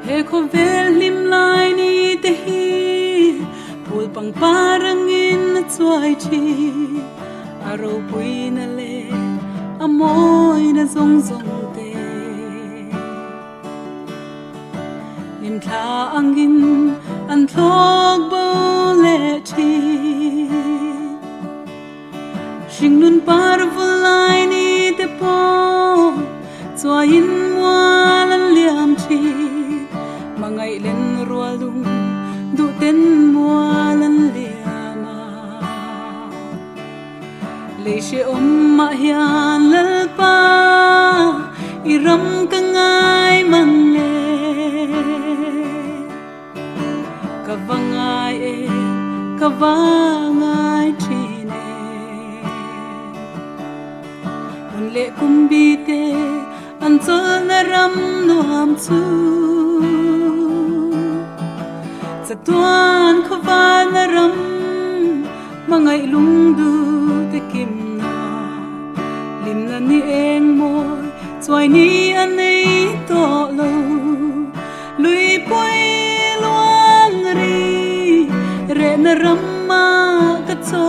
he ko vel lim lai ni te hi pul pang parang in na chuai chi aro pui na le amoy na zong zong te lim tha angin an thlok bo le thi sing nun par vulai ni te po chua in wa lan liam thi mangai len rualung du ten mua lan liama le she om ma hian lal pa iram ka ngai mang le ka vangai e ka vangai thi ne un le kumbi te an chol na ram nuam chu sa tuan khawan na ram mangai lung du te kim na lim na ni eng moi choi ni an nei to lo lui poi luang ri re na ram ma ka cho